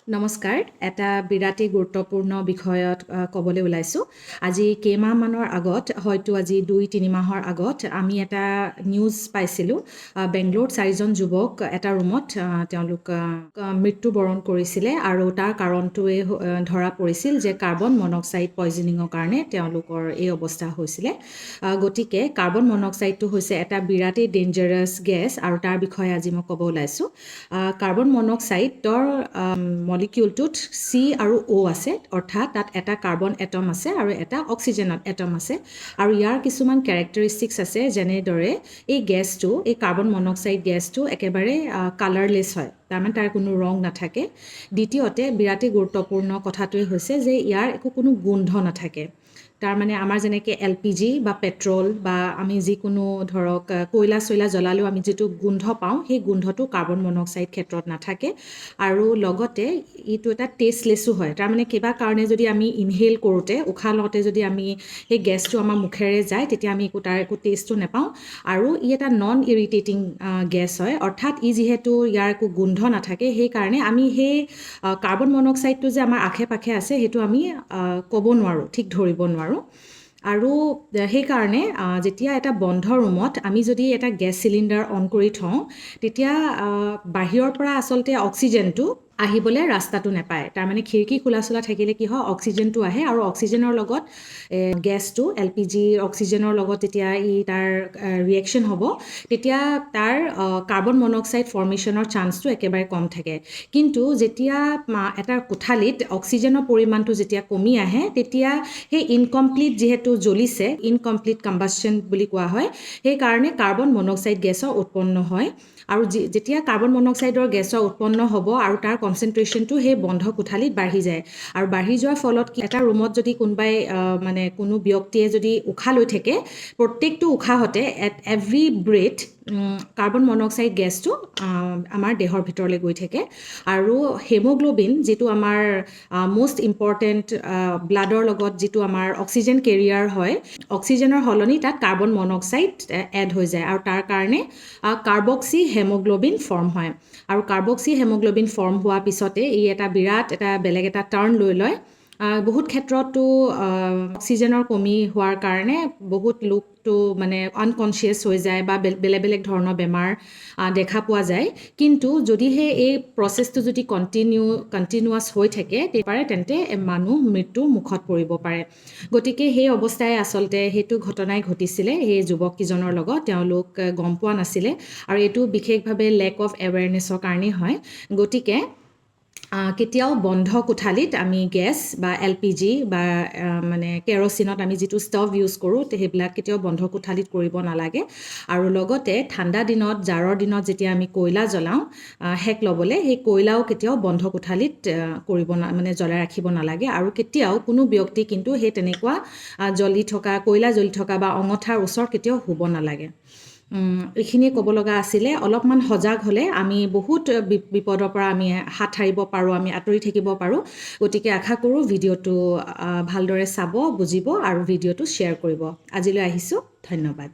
নমস্কাৰ এটা বিৰাটেই গুৰুত্বপূৰ্ণ বিষয়ত ক'বলৈ ওলাইছোঁ আজি কেইমাহমানৰ আগত হয়তো আজি 2-3 মাহৰ আগত আমি এটা নিউজ পাইছিলোঁ বেংগলোৰত 4জন যুৱক এটা ৰুমত তেওঁলোক মৃত্যুবৰণ কৰিছিলে আৰু তাৰ কাৰণটোৱে ধৰা পৰিছিল যে কাৰ্বন মনক্সাইড পয়জনিঙৰ কাৰণে তেওঁলোকৰ এই অৱস্থা হৈছিলে গতিকে কাৰ্বন মনক্সাইডটো হৈছে এটা বিৰাটেই ডেঞ্জাৰাছ গেছ আৰু তাৰ বিষয়ে আজি মই ক'ব ওলাইছোঁ কাৰ্বন মনক্সাইডৰ মলিকিউলটোত C আৰু O আছে অৰ্থাৎ তাত এটা কাৰ্বন এটম আছে আৰু এটা অক্সিজেনত এটম আছে আৰু ইয়াৰ কিছুমান কেৰেক্টাৰিষ্টিক্স আছে যেনেদৰে এই গেছটো এই কাৰ্বন মনক্সাইড গেছটো একেবাৰে কালাৰলেছ হয় তাৰমানে তাৰ কোনো ৰং নাথাকে দ্বিতীয়তে বিৰাটেই গুৰুত্বপূৰ্ণ কথাটোৱে হৈছে যে ইয়াৰ একো কোনো গোন্ধ নাথাকে তাৰমানে আমাৰ যেনেকৈ LPG বা পেট্ৰল বা আমি যিকোনো ধৰক কয়লা চয়লা জ্বলালেও আমি যিটো গোন্ধ পাওঁ সেই গোন্ধটো কাৰ্বন মনক্সাইড ক্ষেত্ৰত নাথাকে আৰু লগতে এইটো এটা টেষ্টলেছো হয় তাৰমানে কিবা কাৰণে যদি আমি ইনহেল কৰোঁতে উশাহ লওঁতে যদি আমি সেই গেছটো আমাৰ মুখেৰে যায় তেতিয়া আমি তাৰ একো টেষ্টটো নাপাওঁ আৰু ই এটা নন ইৰিটেটিং গেছ হয় অৰ্থাৎ ই যিহেতু ইয়াৰ একো গোন্ধ নাথাকে সেইকাৰণে আমি সেই কাৰ্বন মনক্সাইডটো যে আমাৰ আশে পাশে আছে সেইটো আমি ক'ব নোৱাৰোঁ ঠিক ধৰিব নোৱাৰোঁ আৰু সেইকাৰণে যেতিয়া এটা বন্ধ ৰুমত আমি যদি এটা গেছ চিলিণ্ডাৰ অন কৰি থওঁ তেতিয়া বাহিৰৰ পৰা আচলতে অক্সিজেনটো আহিবলৈ ৰাস্তাটো নাপায় তাৰমানে খিৰিকী খোলা চলা থাকিলে কি হয় অক্সিজেনটো আহে আৰু অক্সিজেনৰ লগত গেছটো LPG অক্সিজেনৰ লগত যেতিয়া তাৰ ৰিয়েকশ্যন হ'ব তেতিয়া তাৰ কাৰ্বন মনক্সাইড ফৰ্মেশ্যনৰ চান্সটো একেবাৰে কম থাকে কিন্তু যেতিয়া এটা কোঠালিত অক্সিজেনৰ পৰিমাণটো যেতিয়া কমি আহে তেতিয়া সেই ইনকমপ্লিট যিহেতু জ্বলিছে ইনকমপ্লিট কম্বাশ্যন বুলি কোৱা হয় সেইকাৰণে কাৰ্বন মনক্সাইড গেছৰ উৎপন্ন হয় আৰু যেতিয়া কাৰ্বন মনক্সাইডৰ গেছৰ উৎপন্ন হ'ব আৰু তাৰ কনচেনট্ৰেশ্যনটো সেই বন্ধ কোঠালিত বাঢ়ি যায় আৰু বাঢ়ি যোৱাৰ ফলত এটা ৰুমত যদি কোনোবাই মানে কোনো ব্যক্তিয়ে যদি উশাহ লৈ থাকে প্ৰত্যেকটো উশাহতে at every breath carbon monoxide গেছটো আমাৰ দেহৰ ভিতৰলৈ গৈ থাকে আৰু হেমোগ্ল'বিন যিটো আমাৰ মষ্ট ইম্পৰ্টেণ্ট ব্লাডৰ লগত যিটো আমাৰ অক্সিজেন কেৰিয়াৰ হয় অক্সিজেনৰ সলনি তাত কাৰ্বন মনক্সাইড এড হৈ যায় আৰু তাৰ কাৰণে কাৰ্বক্সি হেমোগ্ল'বিন ফৰ্ম হয় আৰু কাৰ্বক্সি হেমোগ্ল'বিন ফৰ্ম হোৱাৰ পিছতে ই এটা বিৰাট এটা বেলেগ এটা টাৰ্ণ লৈ লয় বহুত ক্ষেত্ৰতো অক্সিজেনৰ কমি হোৱাৰ কাৰণে বহুত লোকটো মানে আনকনচিয়াছ হৈ যায় বা বেলেগ বেলেগ ধৰণৰ বেমাৰ দেখা পোৱা যায় কিন্তু যদিহে এই প্ৰচেছটো যদি কণ্টিনিউৱাছ হৈ থাকে তেন্তে মানুহ মৃত্যুৰ মুখত পৰিব পাৰে গতিকে সেই অৱস্থাই আচলতে সেইটো ঘটনাই ঘটিছিলে সেই যুৱককেইজনৰ লগত তেওঁলোক গম পোৱা নাছিলে আৰু এইটো বিশেষভাৱে লেক অফ এৱেৰনেছৰ কাৰণেই হয় গতিকে কেতিয়াও বন্ধ কোঠালিত আমি গেছ বা LPG বা মানে কেৰচিনত আমি যিটো ষ্টভ ইউজ কৰোঁ সেইবিলাক কেতিয়াও বন্ধ কোঠালিত কৰিব নালাগে আৰু লগতে ঠাণ্ডা দিনত জাৰৰ দিনত যেতিয়া আমি কয়লা জ্বলাওঁ হেক ল'বলৈ সেই কয়লাও কেতিয়াও বন্ধ কোঠালিত কৰিব মানে জ্বলাই ৰাখিব নালাগে আৰু কেতিয়াও কোনো ব্যক্তি কিন্তু সেই তেনেকুৱা কয়লা জ্বলি থকা বা অঙঠাৰ ওচৰত কেতিয়াও শুব নালাগে এইখিনিয়ে ক'ব লগা আছিলে অলপমান সজাগ হ'লে আমি বহুত বিপদৰ পৰা আমি হাত সাৰিব পাৰোঁ আমি আঁতৰি থাকিব পাৰোঁ গতিকে আশা কৰোঁ ভিডিঅ'টো ভালদৰে চাব বুজিব আৰু ভিডিঅ'টো শ্বেয়াৰ কৰিব আজিলৈ আহিছোঁ ধন্যবাদ